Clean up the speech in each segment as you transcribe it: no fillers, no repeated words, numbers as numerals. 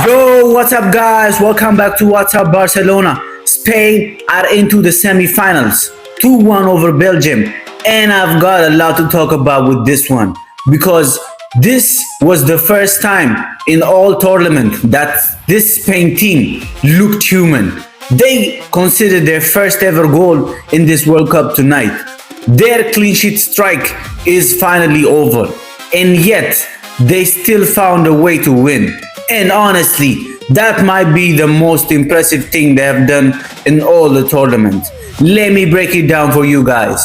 Yo, what's up, guys? Welcome back to What's Up Barcelona. Spain are into the semifinals, 2-1 over Belgium, and I've got a lot to talk about with this one because this was the first time in all tournament that this Spain team looked human. They considered their first ever goal in this World Cup tonight. Their clean sheet strike is finally over, and yet they still found a way to win. And honestly, that might be the most impressive thing they have done in all the tournament. Let me break it down for you guys.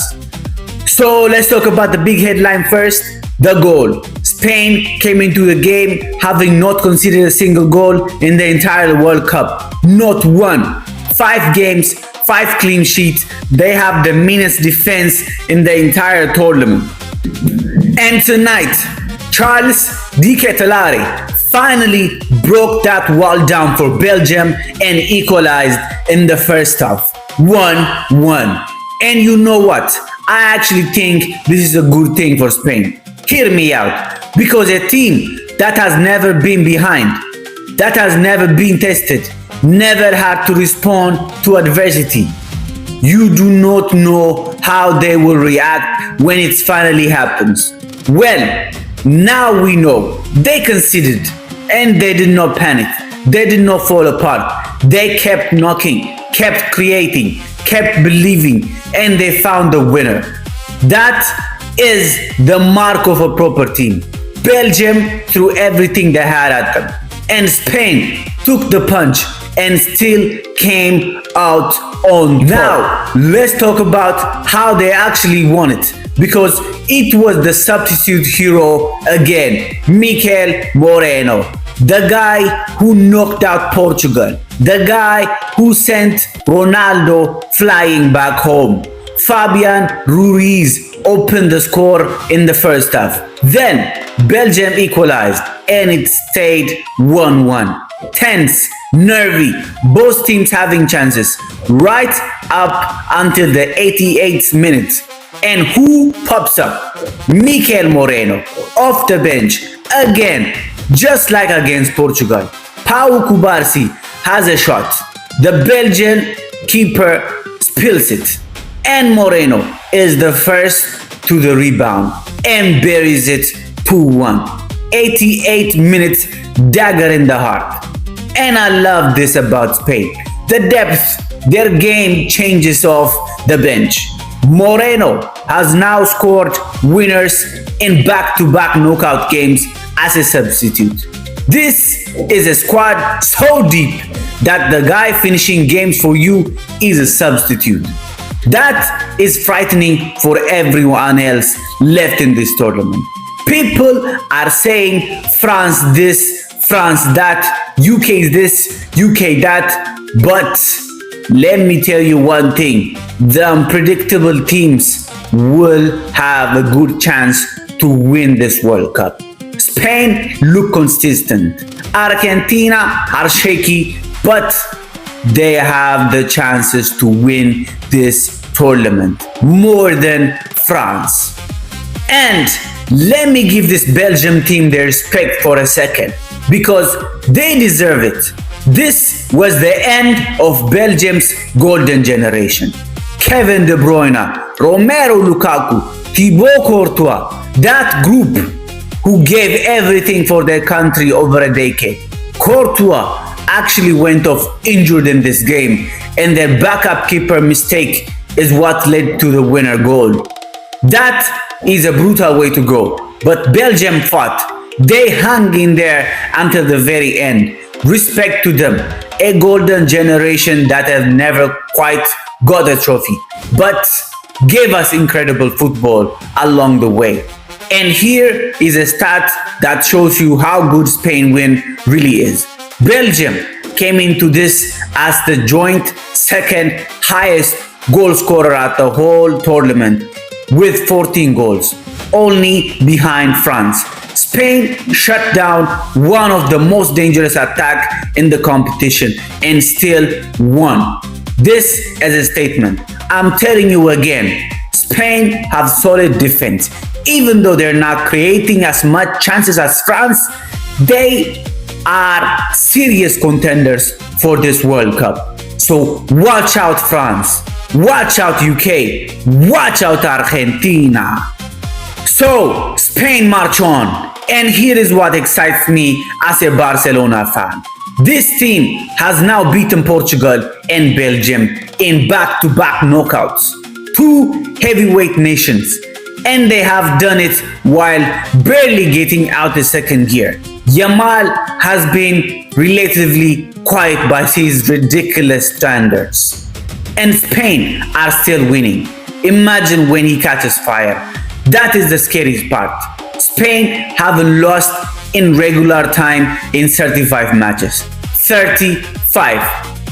So let's talk about the big headline first, the goal. Spain came into the game having not conceded a single goal in the entire World Cup. Not one. 5 games, 5 clean sheets. They have the meanest defense in the entire tournament. And tonight, Charles Di Ketelaere finally broke that wall down for Belgium and equalized in the first half. 1-1. And you know what? I actually think this is a good thing for Spain. Hear me out. Because a team that has never been behind, that has never been tested, never had to respond to adversity, you do not know how they will react when it finally happens. Well, now we know. They conceded and they did not panic. They did not fall apart. They kept knocking, kept creating, kept believing, and they found the winner. That is the mark of a proper team. Belgium threw everything they had at them, and Spain took the punch and still came out on top. Now, let's talk about how they actually won it, because it was the substitute hero again, Mikel Moreno, the guy who knocked out Portugal, the guy who sent Ronaldo flying back home. Fabian Ruiz opened the score in the first half. Then Belgium equalized and it stayed 1-1. Tense, nervy, both teams having chances right up until the 88th minute. And who pops up? Mikel Moreno off the bench again, just like against Portugal. Pau Cubarsí has a shot. The Belgian keeper spills it, and Moreno is the first to the rebound and buries it 2-1. 88 minutes, dagger in the heart. And I love this about Spain. The depth their game changes off the bench. Moreno has now scored winners in back-to-back knockout games as a substitute. This is a squad so deep that the guy finishing games for you is a substitute. That is frightening for everyone else left in this tournament. People are saying France this, France that, UK this, UK that, but let me tell you one thing, the unpredictable teams will have a good chance to win this World Cup. Spain look consistent. Argentina are shaky, but they have the chances to win this tournament more than France. And let me give this Belgium team their respect for a second, because they deserve it. This was the end of Belgium's golden generation. Kevin De Bruyne, Romelu Lukaku, Thibaut Courtois, that group who gave everything for their country over a decade. Courtois actually went off injured in this game, and their backup keeper mistake is what led to the winner goal. That is a brutal way to go, but Belgium fought. They hung in there until the very end. Respect to them, a golden generation that have never quite got a trophy, but gave us incredible football along the way. And here is a stat that shows you how good Spain win really is. Belgium came into this as the joint second highest goal scorer at the whole tournament with 14 goals, only behind France. Spain shut down one of the most dangerous attacks in the competition and still won. This is a statement. I'm telling you again, Spain have solid defense. Even though they're not creating as much chances as France, they are serious contenders for this World Cup. So watch out France, watch out UK, watch out Argentina. So Spain march on, and here is what excites me as a Barcelona fan. This team has now beaten Portugal and Belgium in back-to-back knockouts, two heavyweight nations, and they have done it while barely getting out the second gear. Yamal has been relatively quiet by his ridiculous standards, and Spain are still winning. Imagine when he catches fire. That is the scariest part. Spain haven't lost in regular time in 35 matches. 35.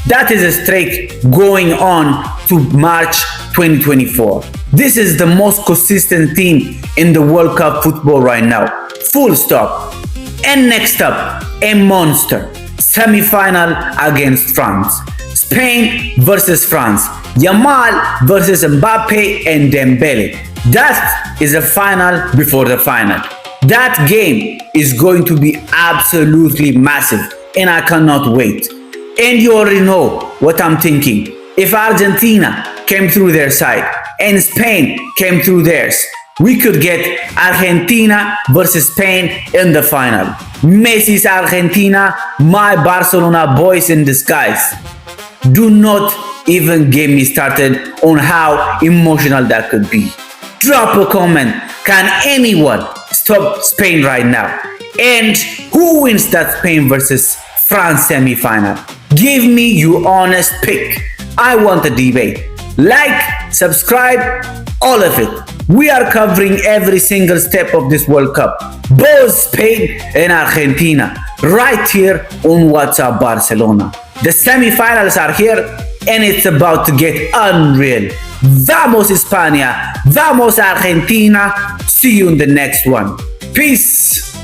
That is a streak going on to March 2024. This is the most consistent team in the World Cup football right now. Full stop. And next up, a monster. Semifinal against France. Spain versus France. Yamal versus Mbappe and Dembele. That is a final before the final. That game is going to be absolutely massive, and I cannot wait. And you already know what I'm thinking. If Argentina came through their side and Spain came through theirs, we could get Argentina versus Spain in the final. Messi's Argentina, my Barcelona boys in disguise. Do not even get me started on how emotional that could be. Drop a comment. Can anyone stop Spain right now? And who wins that Spain versus France semi-final? Give me your honest pick. I want a debate. Like, subscribe, all of it. We are covering every single step of this World Cup, both Spain and Argentina, right here on WhatsApp Barcelona. The semi-finals are here, and it's about to get unreal. Vamos España, vamos Argentina. See you in the next one. Peace.